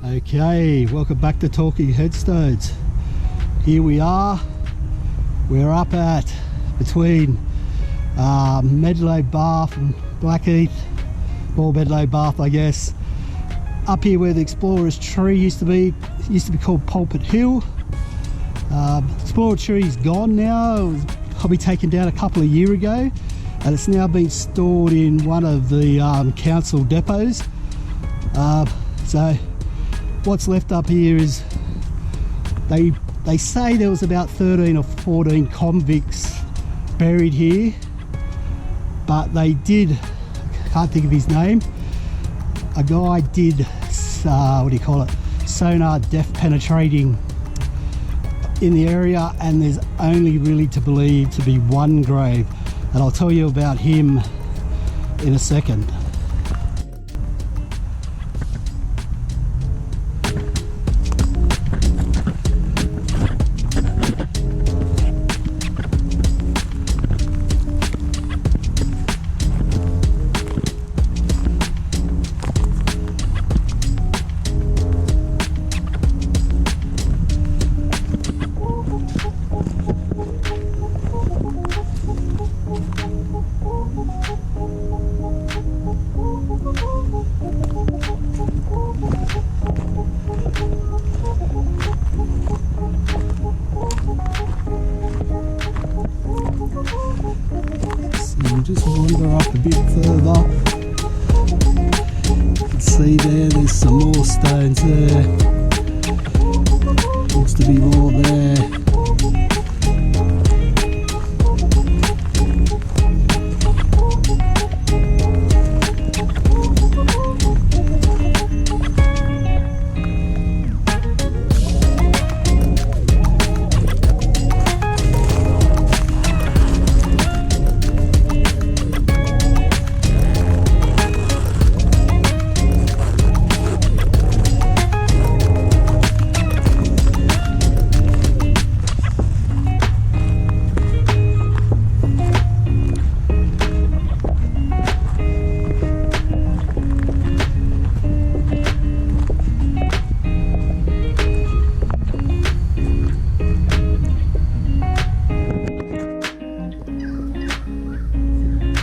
Okay, welcome back to Talking Headstones. Here we are. We're up at between Medlow, Bath and Blackheath, or Medlow, Bath, I guess. Up here where the Explorer's Tree used to be called Pulpit Hill. Explorer Tree's gone now. It was probably taken down a couple of years ago, and it's now been stored in one of the council depots. So what's left up here is they say there was about 13 or 14 convicts buried here, but they did, I can't think of his name, a guy did sonar depth penetrating in the area, and there's only really to believe to be one grave, and I'll tell you about him in a second. Just wander up a bit further. You can see there's some more stones there. Looks to be more there.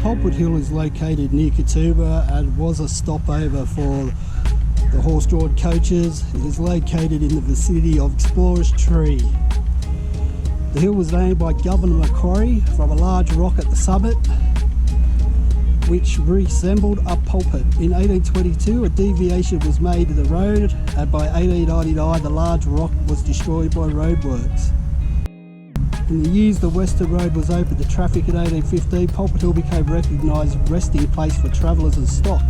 Pulpit Hill is located near Katoomba and was a stopover for the horse-drawn coaches. It is located in the vicinity of Explorer's Tree. The hill was named by Governor Macquarie from a large rock at the summit, which resembled a pulpit. In 1822, a deviation was made to the road, and by 1899, the large rock was destroyed by roadworks. In the years the Western Road was open to traffic in 1815, Pulpit Hill became recognised resting place for travellers and stock.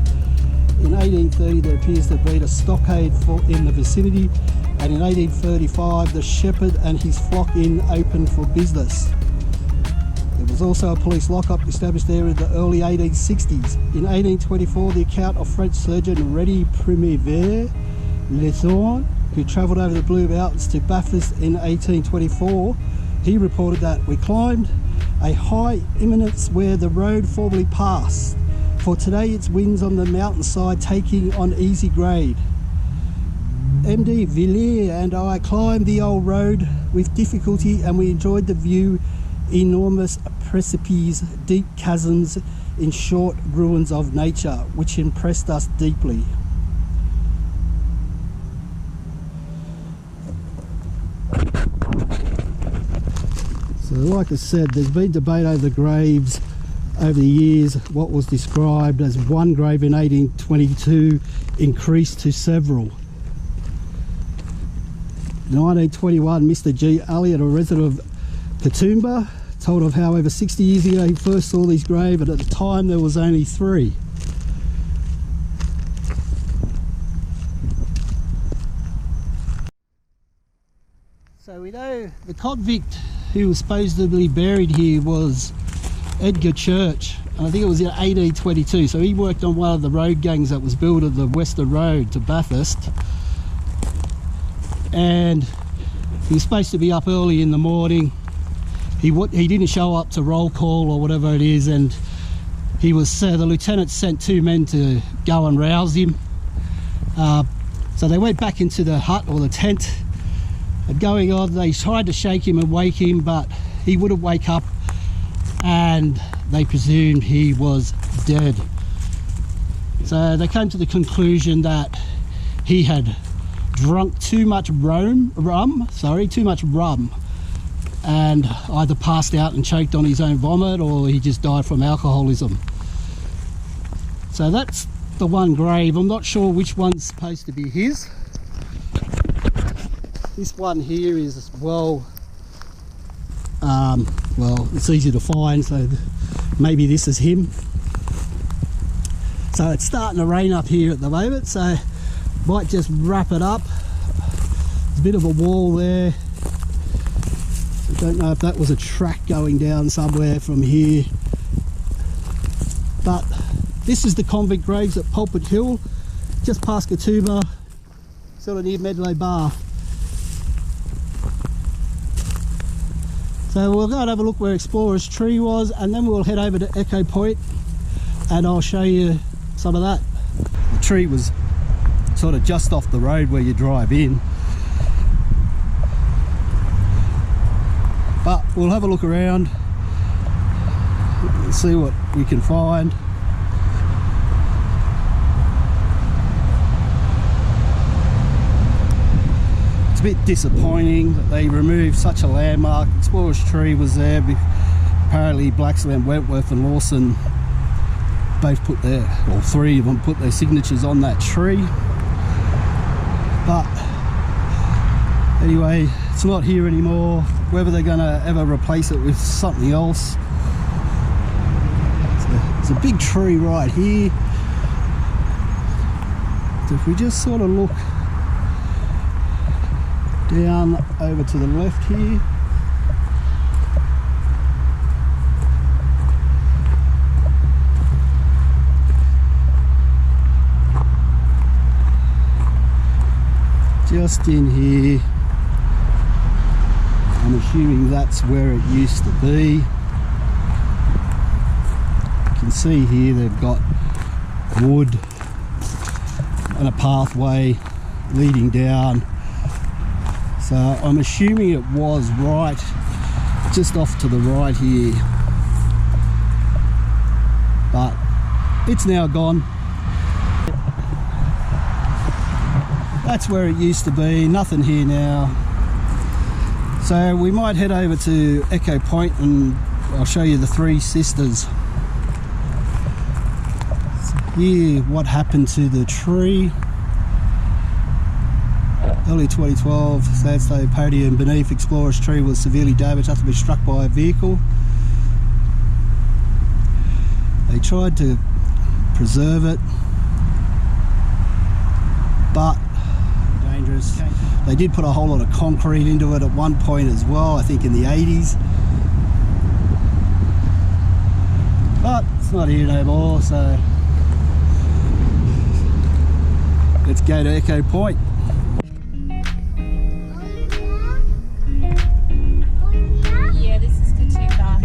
In 1830 there appears to have been a stockade in the vicinity, and in 1835 the shepherd and his flock inn opened for business. There was also a police lockup established there in the early 1860s. In 1824 the account of French surgeon René Primevère Lethorne, who travelled over the Blue Mountains to Bathurst in 1824, he reported that we climbed a high eminence where the road formerly passed. For today its winds on the mountainside taking on easy grade. MD Villiers and I climbed the old road with difficulty, and we enjoyed the view, enormous precipices, deep chasms, in short ruins of nature, which impressed us deeply. So like I said, there's been debate over the graves over the years. What was described as one grave in 1822 increased to several. In 1921, Mr. G. Elliott, a resident of Katoomba, told of how over 60 years ago he first saw these graves, and at the time there was only 3. So we know the convict who was supposedly buried here was Edgar Church, and I think it was in 1822. So he worked on one of the road gangs that was built at the Western Road to Bathurst, and he was supposed to be up early in the morning. He didn't show up to roll call or whatever it is, and the lieutenant sent 2 men to go and rouse him. So they went back into the hut or the tent, and going on, they tried to shake him and wake him, but he wouldn't wake up, and they presumed he was dead. So they came to the conclusion that he had drunk too much rum, and either passed out and choked on his own vomit, or he just died from alcoholism. So that's the one grave. I'm not sure which one's supposed to be his. This one here is well, it's easy to find, so maybe this is him. So it's starting to rain up here at the moment, so might just wrap it up. There's a bit of a wall there. I don't know if that was a track going down somewhere from here, but this is the convict graves at Pulpit Hill, just past Katoomba, sort of near Medlow Bar. So we'll go and have a look where Explorer's Tree was, and then we'll head over to Echo Point and I'll show you some of that. The tree was sort of just off the road where you drive in, but we'll have a look around and see what we can find. It's a bit disappointing that they removed such a landmark. Explorer's Tree was there. Apparently Blacksland, Wentworth and Lawson both put their, or three of them put their signatures on that tree. But anyway, it's not here anymore. Whether they're going to ever replace it with something else. It's a big tree right here. So if we just sort of look down over to the left here, just in here, I'm assuming that's where it used to be. You can see here they've got wood and a pathway leading down. So I'm assuming it was right, just off to the right here. But it's now gone. That's where it used to be, nothing here now. So we might head over to Echo Point and I'll show you the Three Sisters. So here, what happened to the tree. Early 2012, sandstone podium beneath Explorer's Tree was severely damaged after being struck by a vehicle. They tried to preserve it, but dangerous. They did put a whole lot of concrete into it at one point as well, I think in the 80s. But it's not here no more, so let's go to Echo Point. Yeah, this is Katoomba.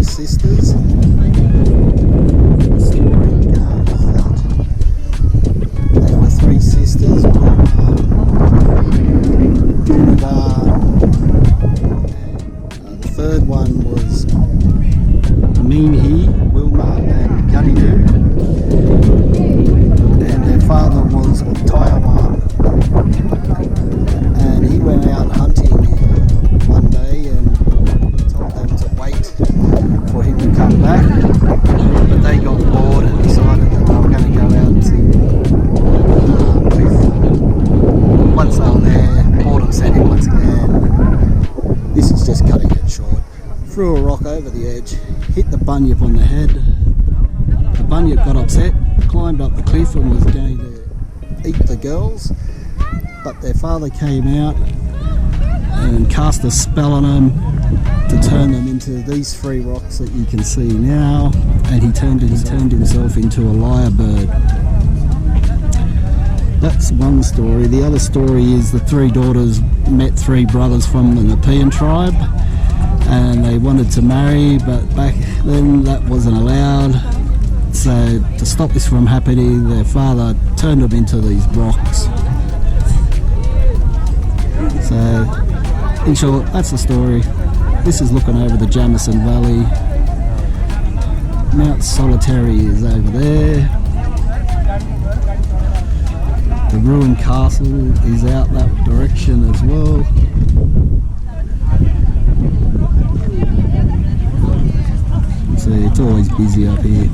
Sisters. come back, but they got bored and decided that they were going to go out to once they were there, boredom set in once again. This is just cutting it short. Threw a rock over the edge, hit the bunyip on the head. The bunyip got upset, climbed up the cliff and was going to eat the girls, but their father came out and cast a spell on them to turn them into these 3 rocks that you can see now, and he turned himself into a lyrebird. That's one story. The other story is the 3 daughters met 3 brothers from the Nepean tribe, and they wanted to marry, but back then that wasn't allowed. So to stop this from happening, their father turned them into these rocks. So in short, that's the story. This is looking over the Jamison Valley. Mount Solitary is over there. The ruined castle is out that direction as well. So it's always busy up here.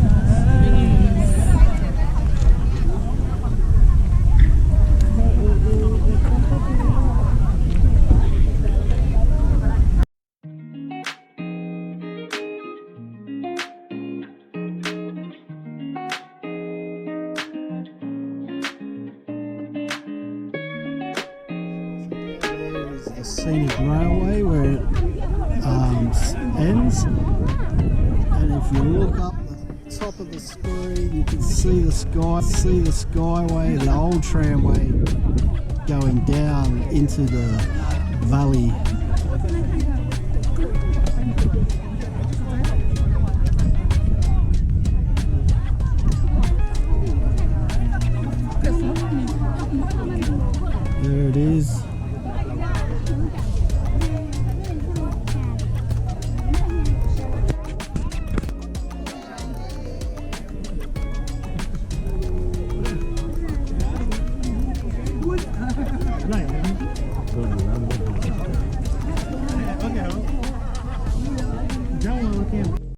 The scenic railway where it ends, and if you look up the top of the screen you can see the skyway, the old tramway going down into the valley.